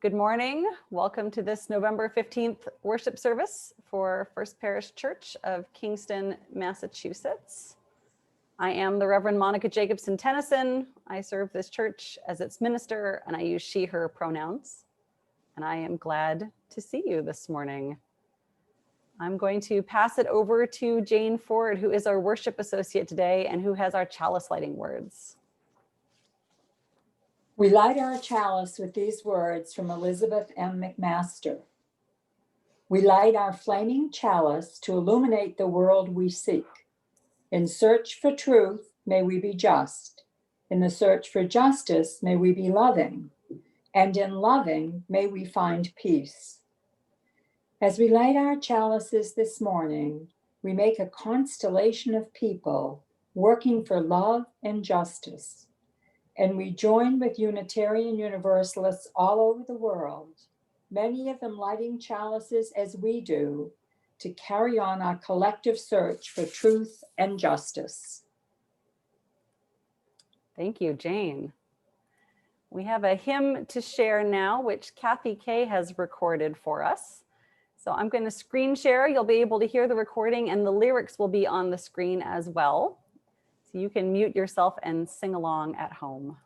Good morning. Welcome to this November 15th worship service for First Parish Church of Kingston, Massachusetts. I am the Reverend Monica Jacobson Tennyson. I serve this church as its minister, and I use she, her pronouns. And I am glad to see you this morning. I'm going to pass it over to Jane Ford, who is our worship associate today and who has our chalice lighting words. We light our chalice with these words from Elizabeth M. McMaster. We light our flaming chalice to illuminate the world we seek. In search for truth, may we be just. In the search for justice, may we be loving. And in loving, may we find peace. As we light our chalices this morning, we make a constellation of people working for love and justice. And we join with Unitarian Universalists all over the world, many of them lighting chalices as we do, to carry on our collective search for truth and justice. Thank you, Jane. We have a hymn to share now, which Kathy Kay has recorded for us. So I'm going to screen share. You'll be able to hear the recording and the lyrics will be on the screen as well. So you can mute yourself and sing along at home.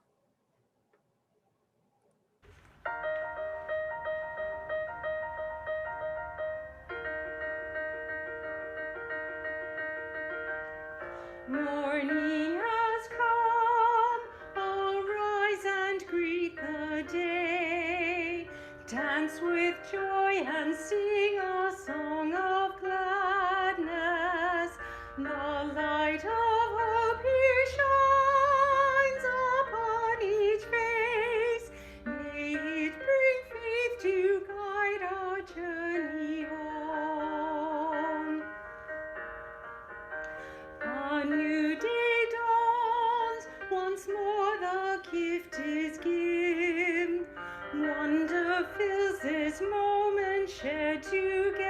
Morning has come, arise and greet the day. Dance with joy and sing a song of gladness. The light of hope here shines upon each face. May it bring faith to guide our journey home. A new day dawns, once more the gift is given. Wonder fills this moment shared together.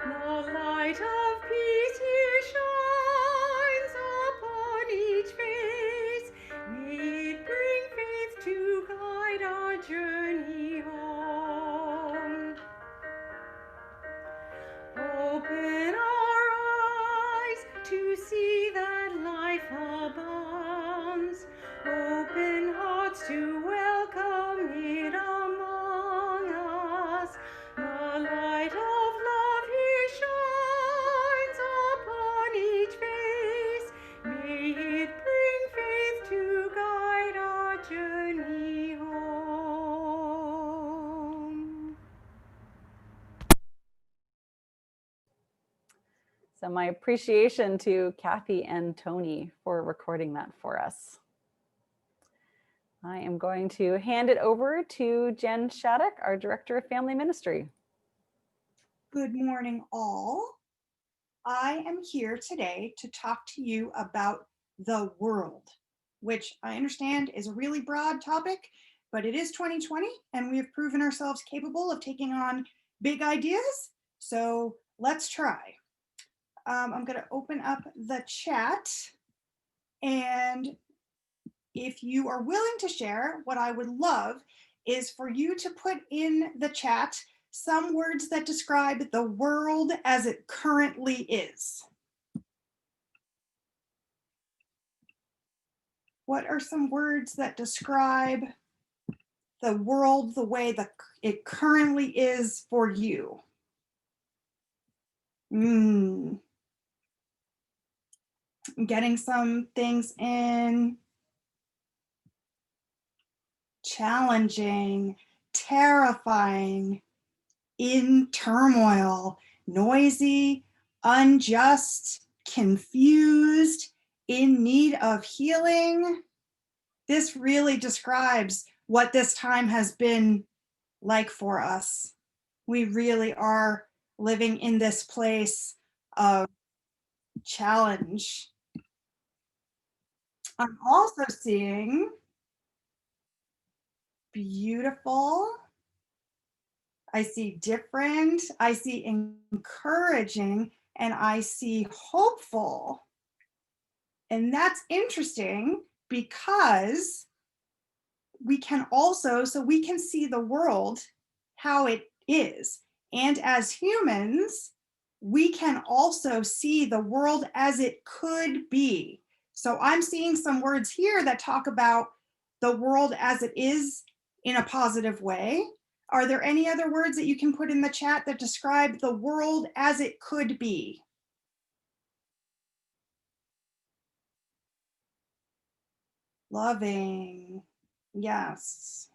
The light of peace here shines upon each face. May it bring faith to guide our journey home. Open our eyes to see that life abounds. Open hearts to welcome it among us. The light of love here shines upon each face. May it bring faith to guide our journey home. So my appreciation to Kathy and Tony for recording that for us. I am going to hand it over to Jen Shattuck, our Director of Family Ministry. Good morning, all. I am here today to talk to you about the world, which I understand is a really broad topic, but it is 2020 and we have proven ourselves capable of taking on big ideas. So let's try. I'm going to open up the chat, and if you are willing to share, what I would love is for you to put in the chat some words that describe the world as it currently is. What are some words that describe the world the way that it currently is for you? I'm getting some things in. Challenging, terrifying, in turmoil, noisy, unjust, confused, in need of healing. This really describes what this time has been like for us. We really are living in this place of challenge. I'm also seeing beautiful. I see different, I see encouraging, and I see hopeful. And that's interesting because we can also, so we can see the world how it is. And as humans, we can also see the world as it could be. So I'm seeing some words here that talk about the world as it is in a positive way. Are there any other words that you can put in the chat that describe the world as it could be? Loving, yes.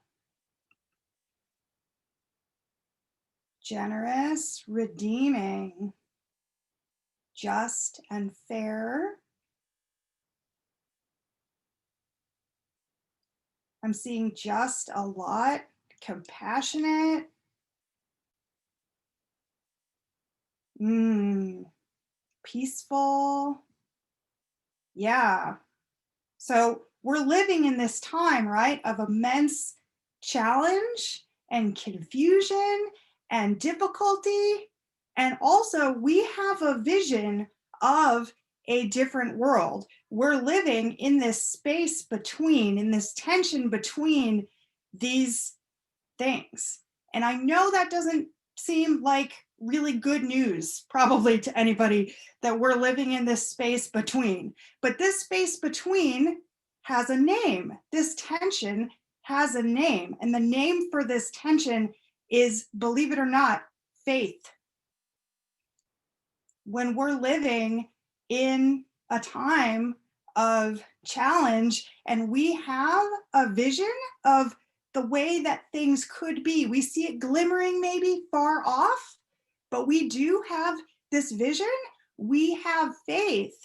Generous, redeeming, just and fair. I'm seeing just a lot, compassionate. Peaceful. Yeah. So we're living in this time, right, of immense challenge and confusion and difficulty. And also, we have a vision of a different world. We're living in this space between, in this tension between these things. And I know that doesn't seem like really good news, probably to anybody, that we're living in this space between. But this space between has a name. This tension has a name. And the name for this tension is, believe it or not, faith. When we're living in a time of challenge and we have a vision of the way that things could be, we see it glimmering maybe far off, but we do have this vision. We have faith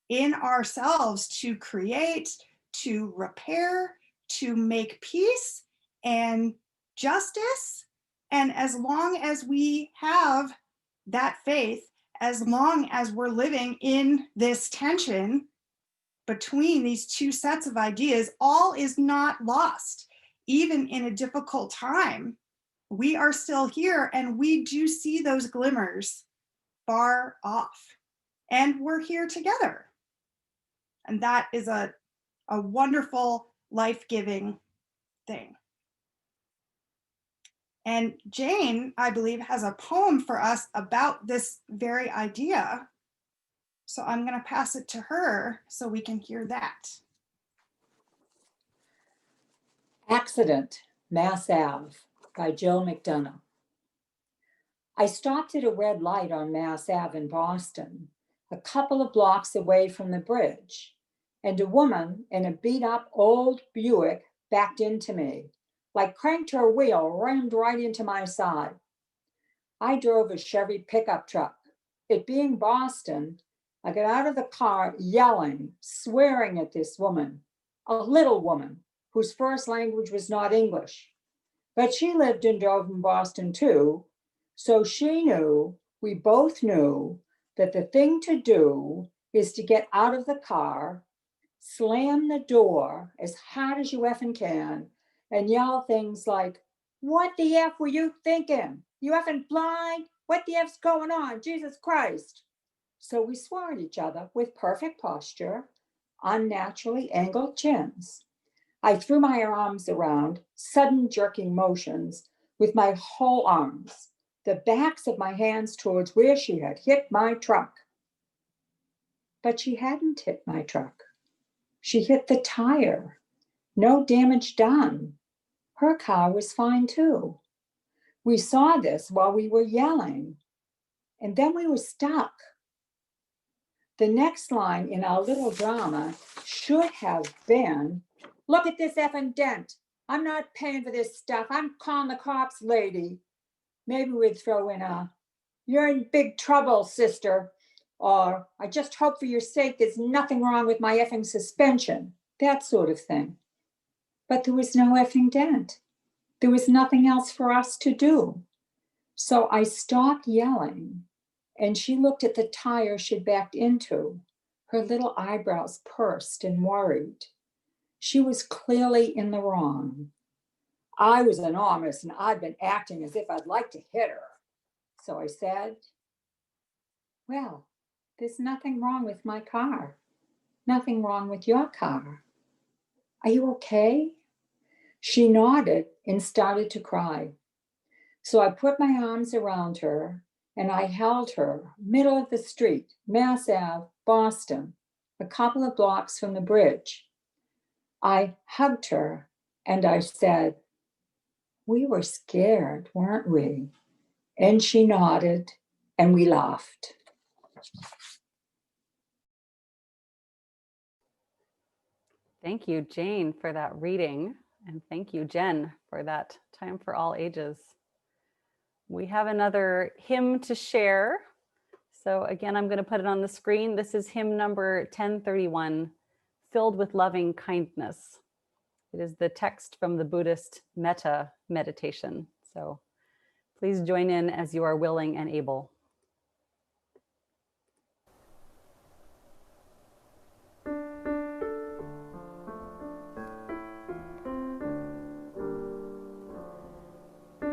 in ourselves to create, to repair, to make peace and justice. And as long as we have that faith, as long as we're living in this tension between these two sets of ideas, all is not lost. Even in a difficult time, we are still here and we do see those glimmers far off. And we're here together. And that is a wonderful, life-giving thing. And Jane, I believe, has a poem for us about this very idea. So I'm going to pass it to her so we can hear that. Accident, Mass Ave by Jill McDonough. I stopped at a red light on Mass Ave in Boston, a couple of blocks away from the bridge, and a woman in a beat-up old Buick backed into me, like cranked her wheel, rammed right into my side. I drove a Chevy pickup truck. It being Boston, I got out of the car yelling, swearing at this woman, a little woman whose first language was not English. But she lived and drove in Boston too, so she knew, we both knew, that the thing to do is to get out of the car, slam the door as hard as you effing can, and yell things like, "What the F were you thinking? You effing blind? What the F's going on? Jesus Christ." So we swore at each other with perfect posture, unnaturally angled chins. I threw my arms around, sudden jerking motions, with my whole arms, the backs of my hands towards where she had hit my truck. But she hadn't hit my truck. She hit the tire. No damage done. Her car was fine too. We saw this while we were yelling, and then we were stuck. The next line in our little drama should have been, "Look at this effing dent. I'm not paying for this stuff. I'm calling the cops, lady." Maybe we'd throw in a, "You're in big trouble, sister." Or, "I just hope for your sake there's nothing wrong with my effing suspension." That sort of thing. But there was no effing dent. There was nothing else for us to do. So I stopped yelling, and she looked at the tire she'd backed into, her little eyebrows pursed and worried. She was clearly in the wrong. I was enormous, and I'd been acting as if I'd like to hit her. So I said, "Well, there's nothing wrong with my car. Nothing wrong with your car. Are you okay? She nodded and started to cry. So I put my arms around her and I held her, middle of the street, Mass Ave, Boston, a couple of blocks from the bridge. I hugged her and I said, "We were scared, weren't we?" And she nodded and we laughed. Thank you, Jane, for that reading. And thank you, Jen, for that time for all ages. We have another hymn to share. So again, I'm going to put it on the screen. This is hymn number 1031, Filled with Loving Kindness. It is the text from the Buddhist Metta meditation. So please join in as you are willing and able.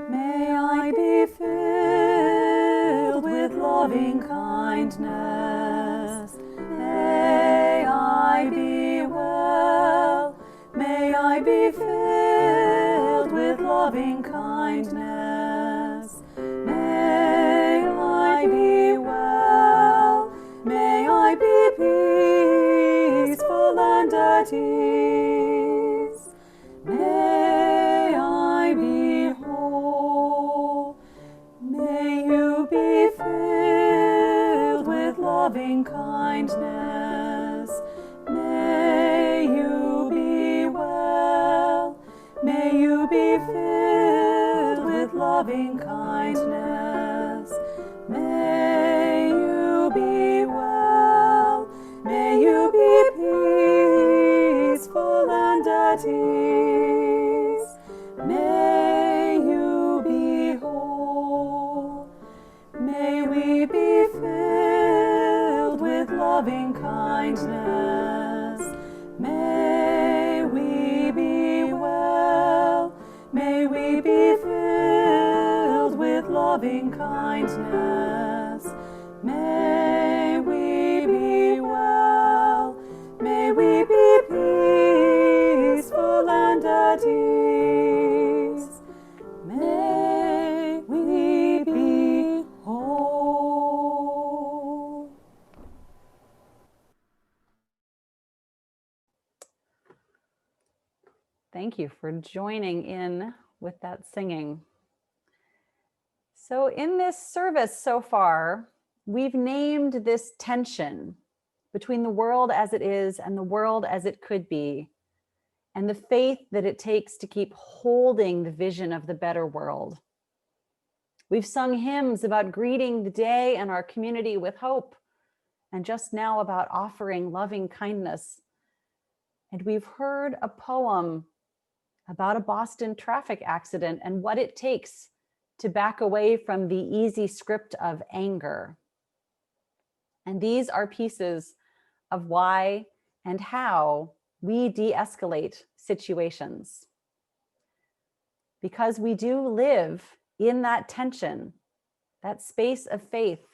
May I be filled with loving kindness. May I be well. May I be filled with loving kindness. May I be well. May I be peaceful and at ease. May I be whole. May you be filled with loving kindness. May you be well. May you be filled with loving kindness. May you be well. May you be peaceful and at ease. May you be whole. May we be filled with loving kindness. May we be well. May we be filled with loving kindness. May we be well. May we be peaceful and at ease. May we be whole. Thank you for joining in with that singing. So in this service so far, we've named this tension between the world as it is and the world as it could be, and the faith that it takes to keep holding the vision of the better world. We've sung hymns about greeting the day and our community with hope, and just now about offering loving kindness. And we've heard a poem about a Boston traffic accident and what it takes to back away from the easy script of anger. And these are pieces of why and how we de-escalate situations. Because we do live in that tension, that space of faith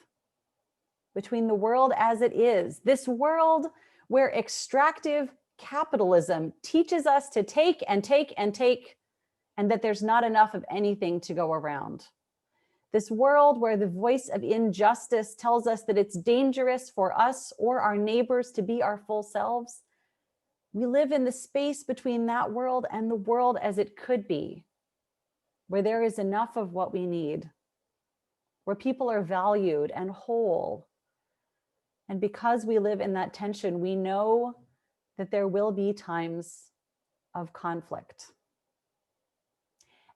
between the world as it is, this world where extractive capitalism teaches us to take and take and take, and that there's not enough of anything to go around. This world where the voice of injustice tells us that it's dangerous for us or our neighbors to be our full selves. We live in the space between that world and the world as it could be, where there is enough of what we need, where people are valued and whole. And because we live in that tension, we know that there will be times of conflict.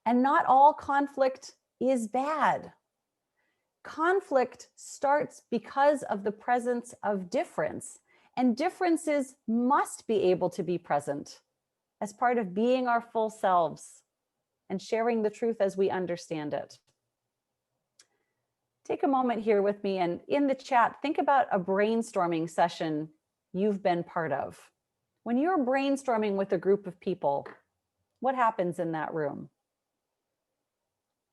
And not all conflict is bad. Conflict starts because of the presence of difference, and differences must be able to be present as part of being our full selves and sharing the truth as we understand it. Take a moment here with me, and in the chat, think about a brainstorming session you've been part of. When you're brainstorming with a group of people, what happens in that room?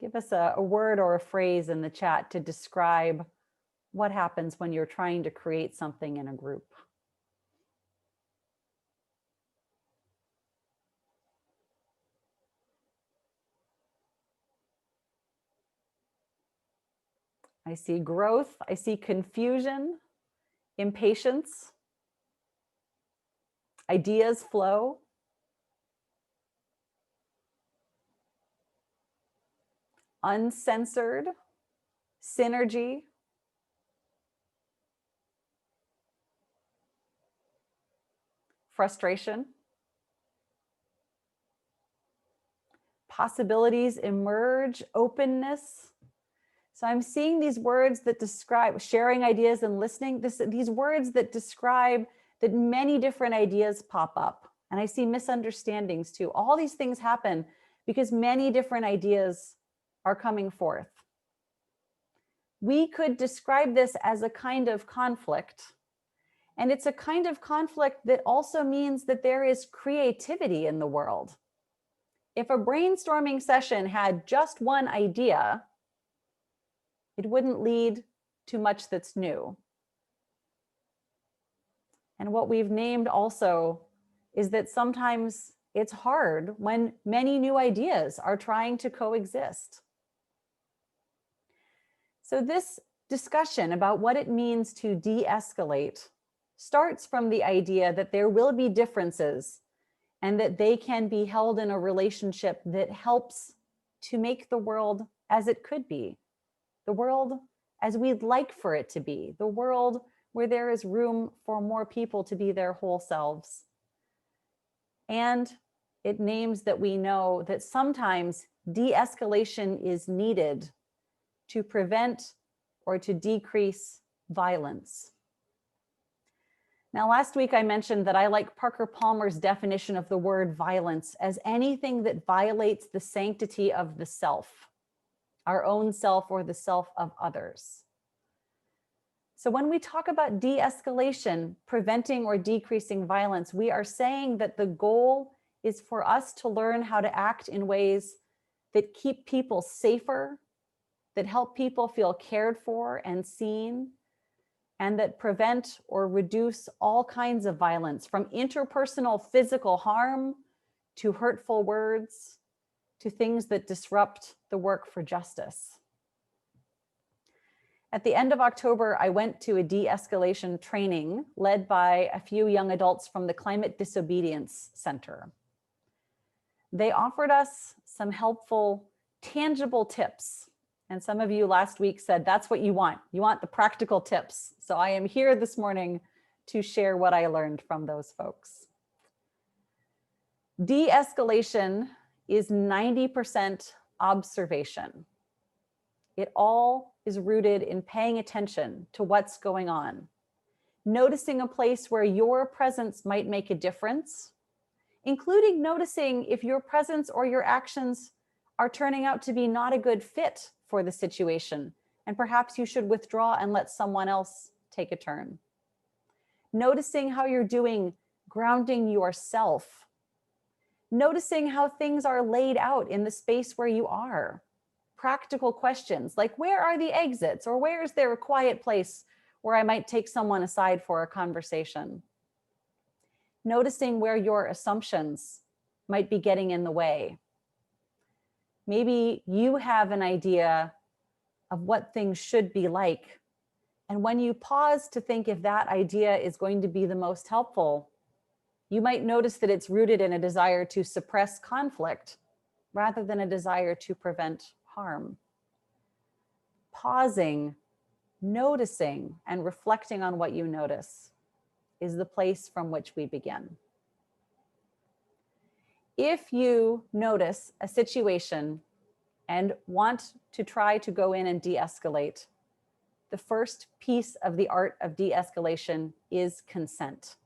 Give us a word or a phrase in the chat to describe what happens when you're trying to create something in a group. I see growth. I see confusion, impatience, ideas flow. Uncensored, synergy, frustration. Possibilities emerge, openness. So I'm seeing these words that describe sharing ideas and listening, these words that describe that many different ideas pop up. And I see misunderstandings too. All these things happen because many different ideas are coming forth. We could describe this as a kind of conflict. And it's a kind of conflict that also means that there is creativity in the world. If a brainstorming session had just one idea, it wouldn't lead to much that's new. And what we've named also is that sometimes it's hard when many new ideas are trying to coexist. So this discussion about what it means to de-escalate starts from the idea that there will be differences and that they can be held in a relationship that helps to make the world as it could be, the world as we'd like for it to be, the world where there is room for more people to be their whole selves. And it names that we know that sometimes de-escalation is needed to prevent or to decrease violence. Now, last week I mentioned that I like Parker Palmer's definition of the word violence as anything that violates the sanctity of the self, our own self or the self of others. So when we talk about de-escalation, preventing or decreasing violence, we are saying that the goal is for us to learn how to act in ways that keep people safer, that help people feel cared for and seen, and that prevent or reduce all kinds of violence, from interpersonal physical harm to hurtful words, to things that disrupt the work for justice. At the end of October, I went to a de-escalation training led by a few young adults from the Climate Disobedience Center. They offered us some helpful, tangible tips. And some of you last week said, that's what you want. You want the practical tips. So I am here this morning to share what I learned from those folks. De-escalation is 90% observation. It all is rooted in paying attention to what's going on, noticing a place where your presence might make a difference, including noticing if your presence or your actions are turning out to be not a good fit for the situation, and perhaps you should withdraw and let someone else take a turn. Noticing how you're doing grounding yourself. Noticing how things are laid out in the space where you are. Practical questions like, where are the exits, or where is there a quiet place where I might take someone aside for a conversation? Noticing where your assumptions might be getting in the way. Maybe you have an idea of what things should be like. And when you pause to think if that idea is going to be the most helpful, you might notice that it's rooted in a desire to suppress conflict rather than a desire to prevent harm. Pausing, noticing, and reflecting on what you notice is the place from which we begin. If you notice a situation and want to try to go in and de-escalate, the first piece of the art of de-escalation is consent.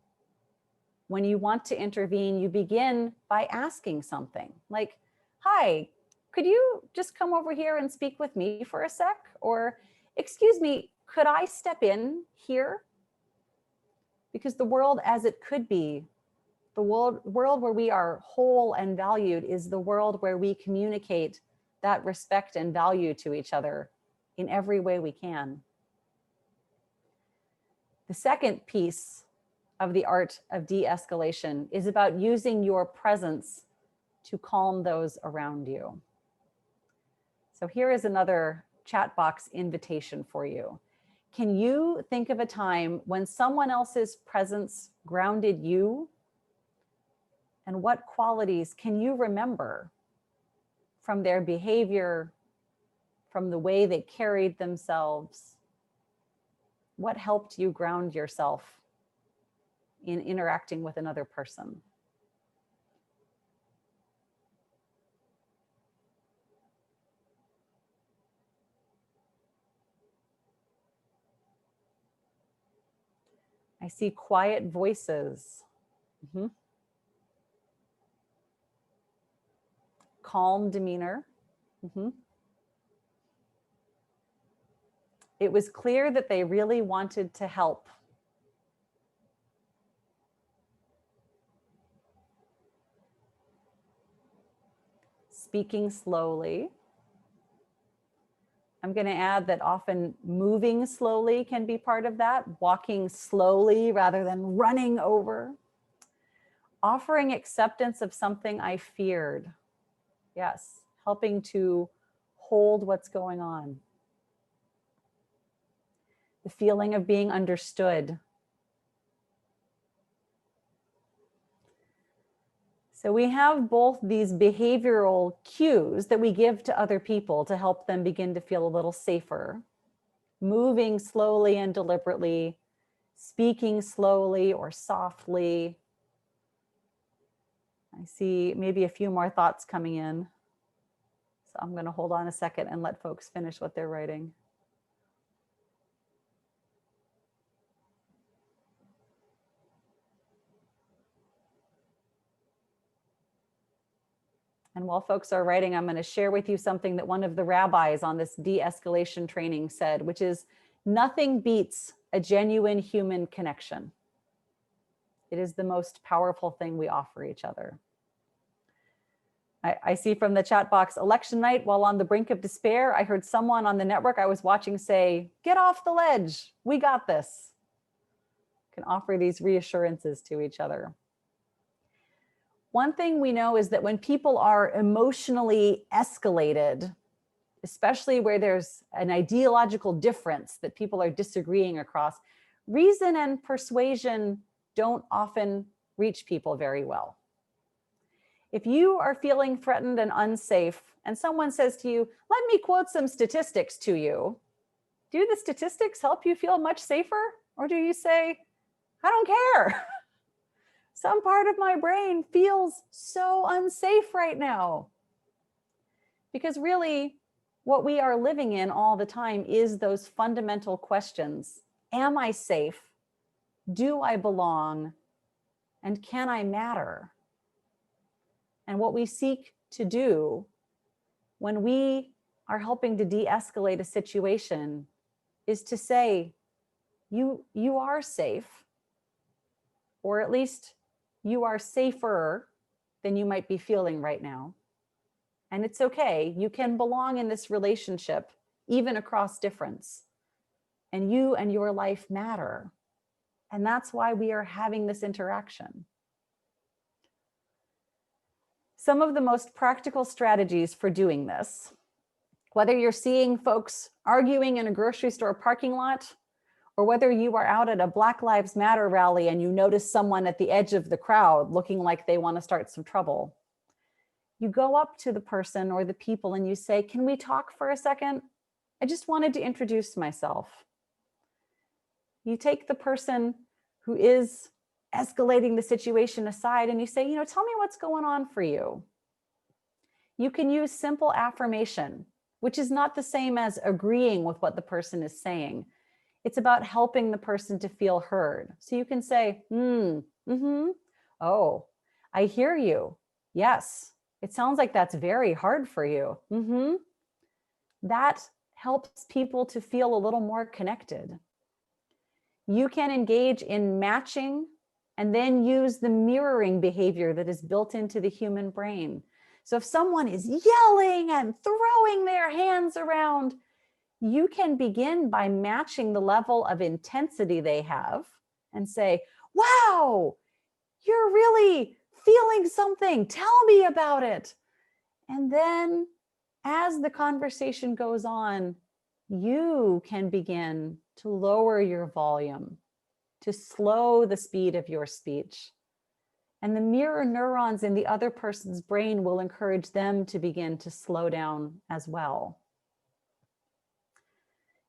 When you want to intervene, you begin by asking something like, hi, could you just come over here and speak with me for a sec? Or, excuse me, could I step in here? Because the world as it could be, the world where we are whole and valued, is the world where we communicate that respect and value to each other in every way we can. The second piece of the art of de-escalation is about using your presence to calm those around you. So here is another chat box invitation for you. Can you think of a time when someone else's presence grounded you? And what qualities can you remember from their behavior, from the way they carried themselves? What helped you ground yourself in interacting with another person? I see quiet voices. Mhm. Calm demeanor. Mhm. It was clear that they really wanted to help. Speaking slowly. I'm going to add that often moving slowly can be part of that, walking slowly rather than running over. Offering acceptance of something I feared. Yes, helping to hold what's going on. The feeling of being understood. So we have both these behavioral cues that we give to other people to help them begin to feel a little safer. Moving slowly and deliberately, speaking slowly or softly. I see maybe a few more thoughts coming in. So I'm going to hold on a second and let folks finish what they're writing. And while folks are writing, I'm going to share with you something that one of the rabbis on this de-escalation training said, which is nothing beats a genuine human connection. It is the most powerful thing we offer each other. I see from the chat box, election night, while on the brink of despair, I heard someone on the network I was watching say, get off the ledge, we got this. Can offer these reassurances to each other. One thing we know is that when people are emotionally escalated, especially where there's an ideological difference that people are disagreeing across, reason and persuasion don't often reach people very well. If you are feeling threatened and unsafe, and someone says to you, let me quote some statistics to you, do the statistics help you feel much safer? Or do you say, I don't care. Some part of my brain feels so unsafe right now. Because really, what we are living in all the time is those fundamental questions. Am I safe? Do I belong? And can I matter? And what we seek to do when we are helping to de-escalate a situation is to say, you are safe, or at least you are safer than you might be feeling right now. And it's okay. You can belong in this relationship, even across difference. And you and your life matter. And that's why we are having this interaction. Some of the most practical strategies for doing this, whether you're seeing folks arguing in a grocery store parking lot, or whether you are out at a Black Lives Matter rally and you notice someone at the edge of the crowd looking like they want to start some trouble. You go up to the person or the people and you say, can we talk for a second? I just wanted to introduce myself. You take the person who is escalating the situation aside and you say, tell me what's going on for you. You can use simple affirmation, which is not the same as agreeing with what the person is saying. It's about helping the person to feel heard. So you can say, oh, I hear you. Yes, it sounds like that's very hard for you. That helps people to feel a little more connected. You can engage in matching and then use the mirroring behavior that is built into the human brain. So if someone is yelling and throwing their hands around, you can begin by matching the level of intensity they have and say, wow, you're really feeling something. Tell me about it. And then as the conversation goes on, you can begin to lower your volume, to slow the speed of your speech. And the mirror neurons in the other person's brain will encourage them to begin to slow down as well.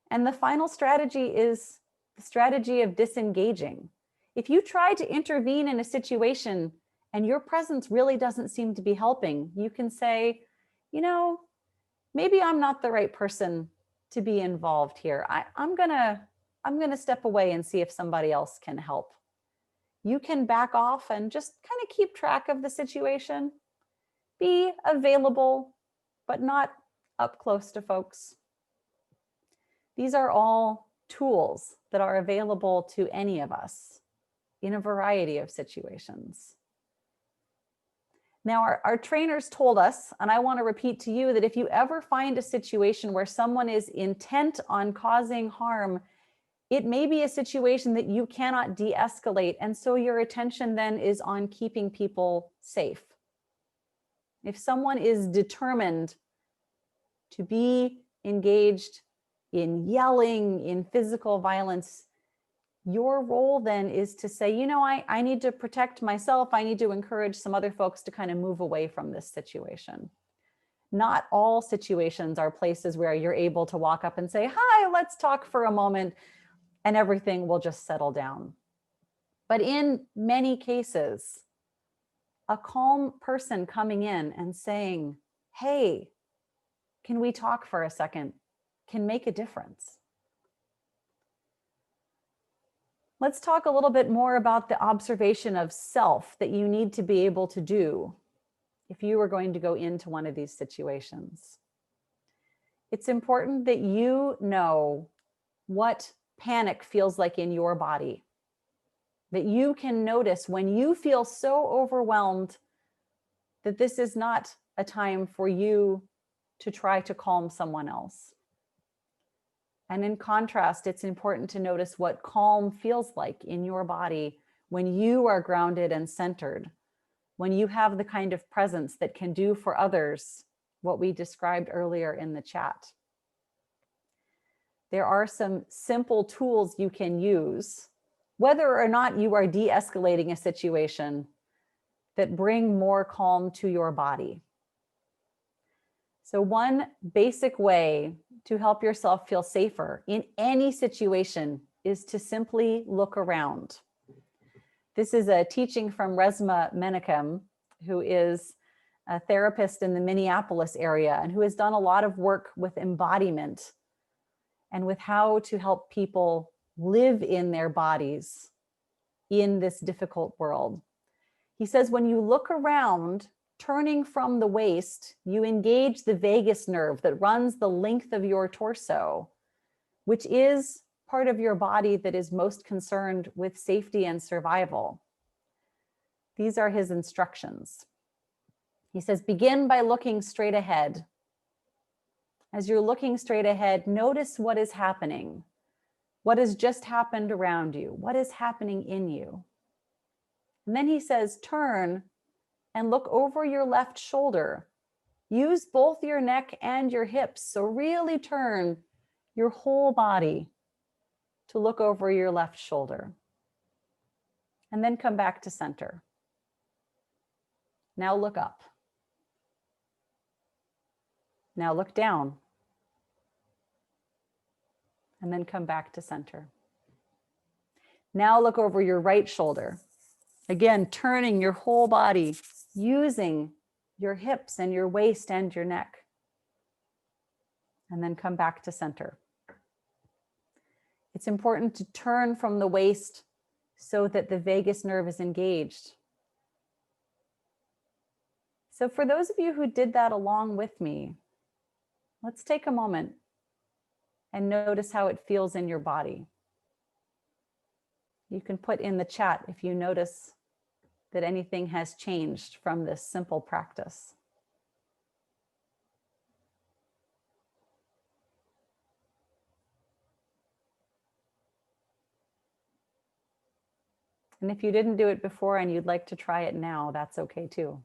And the final strategy is the strategy of disengaging. If you try to intervene in a situation and your presence really doesn't seem to be helping, you can say, you know, maybe I'm not the right person to be involved here. I'm gonna step away and see if somebody else can help. You can back off and just kind of keep track of the situation. Be available, but not up close to folks. These are all tools that are available to any of us in a variety of situations. Now, our trainers told us, and I want to repeat to you, that if you ever find a situation where someone is intent on causing harm, it may be a situation that you cannot de-escalate. And so your attention then is on keeping people safe. If someone is determined to be engaged in yelling, in physical violence, your role then is to say, you know, I need to protect myself. I need to encourage some other folks to kind of move away from this situation. Not all situations are places where you're able to walk up and say, hi, let's talk for a moment, and everything will just settle down. But in many cases, a calm person coming in and saying, hey, can we talk for a second, can make a difference. Let's talk a little bit more about the observation of self that you need to be able to do if you are going to go into one of these situations. It's important that you know what panic feels like in your body, that you can notice when you feel so overwhelmed that this is not a time for you to try to calm someone else. And in contrast, it's important to notice what calm feels like in your body when you are grounded and centered, when you have the kind of presence that can do for others what we described earlier in the chat. There are some simple tools you can use, whether or not you are de-escalating a situation, that bring more calm to your body. So one basic way to help yourself feel safer in any situation is to simply look around. This is a teaching from Resmaa Menakem, who is a therapist in the Minneapolis area and who has done a lot of work with embodiment and with how to help people live in their bodies in this difficult world. He says, when you look around, turning from the waist, you engage the vagus nerve that runs the length of your torso, which is part of your body that is most concerned with safety and survival. These are his instructions. He says, begin by looking straight ahead. As you're looking straight ahead, notice what is happening. What has just happened around you? What is happening in you? And then he says, turn and look over your left shoulder. Use both your neck and your hips. So really turn your whole body to look over your left shoulder. And then come back to center. Now look up. Now look down. And then come back to center. Now look over your right shoulder. Again, turning your whole body, using your hips and your waist and your neck. And then come back to center. It's important to turn from the waist so that the vagus nerve is engaged. So for those of you who did that along with me, let's take a moment and notice how it feels in your body. You can put in the chat if you notice that anything has changed from this simple practice. And if you didn't do it before and you'd like to try it now, that's okay too.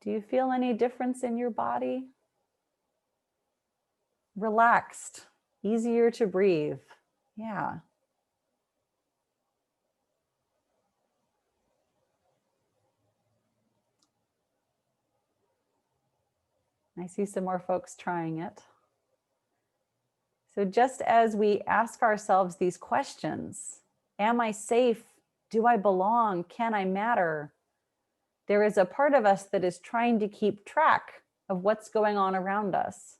Do you feel any difference in your body? Relaxed, easier to breathe. Yeah. I see some more folks trying it. So just as we ask ourselves these questions, am I safe? Do I belong? Can I matter? There is a part of us that is trying to keep track of what's going on around us.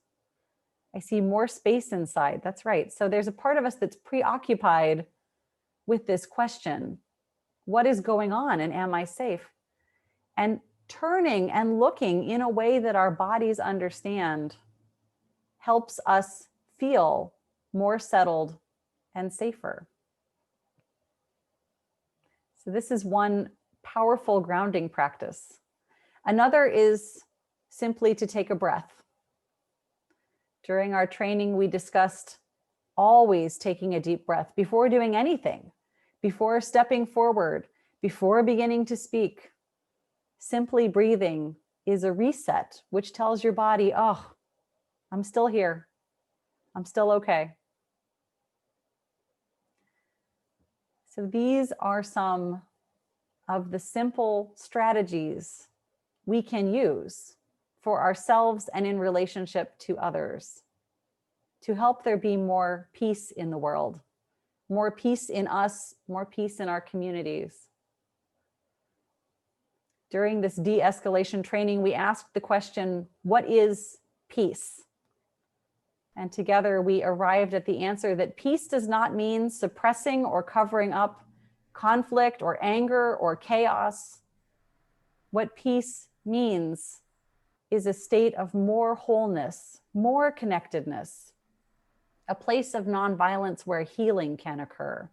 I see more space inside. That's right. So there's a part of us that's preoccupied with this question. What is going on and am I safe? And turning and looking in a way that our bodies understand helps us feel more settled and safer. So this is one powerful grounding practice. Another is simply to take a breath. During our training, we discussed always taking a deep breath before doing anything, before stepping forward, before beginning to speak. Simply breathing is a reset, which tells your body, oh, I'm still here. I'm still okay. So these are some of the simple strategies we can use for ourselves and in relationship to others to help there be more peace in the world, more peace in us, more peace in our communities. During this de-escalation training, we asked the question, what is peace? And together we arrived at the answer that peace does not mean suppressing or covering up conflict or anger or chaos. What peace means is a state of more wholeness, more connectedness, a place of nonviolence where healing can occur.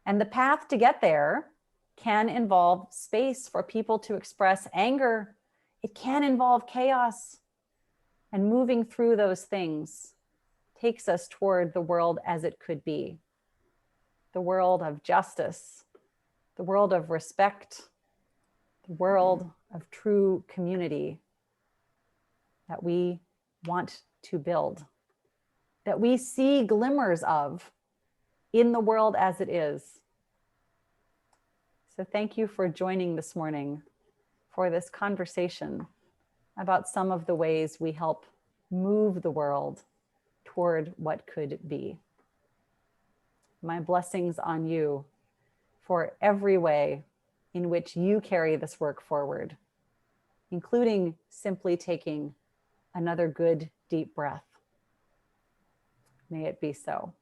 And the path to get there can involve space for people to express anger. It can involve chaos. And moving through those things takes us toward the world as it could be. The world of justice, the world of respect, the world of true community that we want to build, that we see glimmers of in the world as it is. So thank you for joining this morning for this conversation about some of the ways we help move the world toward what could be. My blessings on you for every way in which you carry this work forward, including simply taking another good deep breath. May it be so.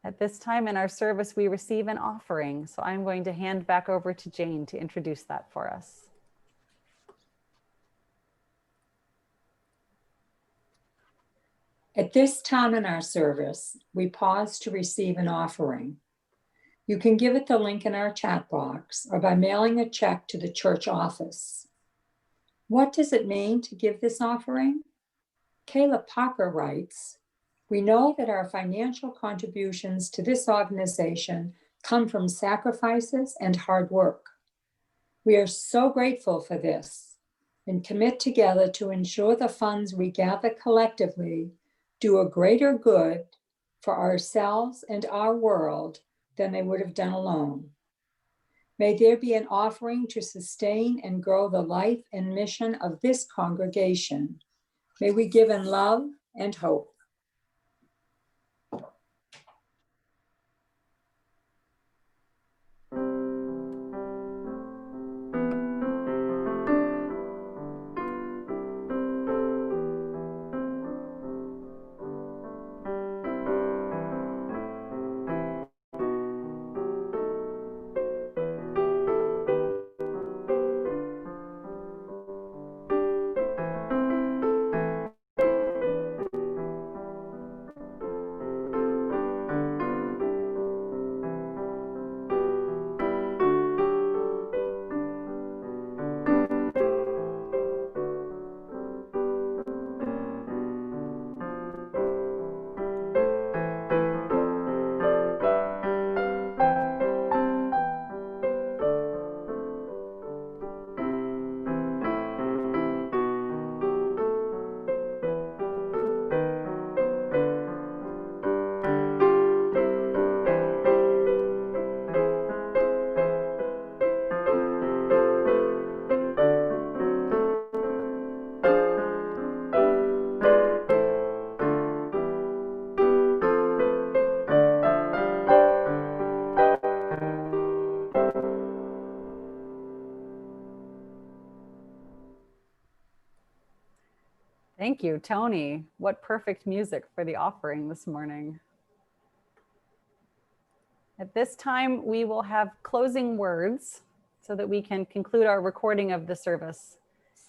At this time in our service, we receive an offering. So I'm going to hand back over to Jane to introduce that for us. At this time in our service, we pause to receive an offering. You can give it the link in our chat box or by mailing a check to the church office. What does it mean to give this offering? Kayla Parker writes, we know that our financial contributions to this organization come from sacrifices and hard work. We are so grateful for this and commit together to ensure the funds we gather collectively do a greater good for ourselves and our world than they would have done alone. May there be an offering to sustain and grow the life and mission of this congregation. May we give in love and hope. Thank you, Tony. What perfect music for the offering this morning. At this time, we will have closing words so that we can conclude our recording of the service.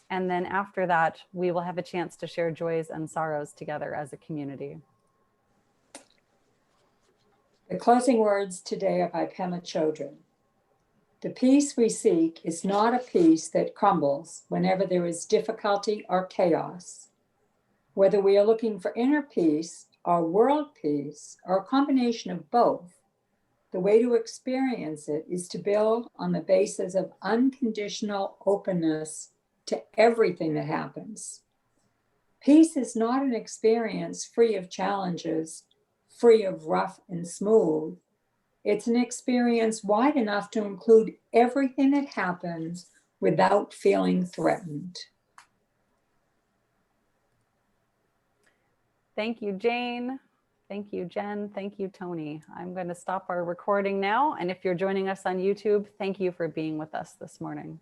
And then after that, we will have a chance to share joys and sorrows together as a community. The closing words today are by Pema Chodron. The peace we seek is not a peace that crumbles whenever there is difficulty or chaos. Whether we are looking for inner peace or world peace or a combination of both, the way to experience it is to build on the basis of unconditional openness to everything that happens. Peace is not an experience free of challenges, free of rough and smooth. It's an experience wide enough to include everything that happens without feeling threatened. Thank you, Jane. Thank you, Jen. Thank you, Tony. I'm going to stop our recording now. And if you're joining us on YouTube, thank you for being with us this morning.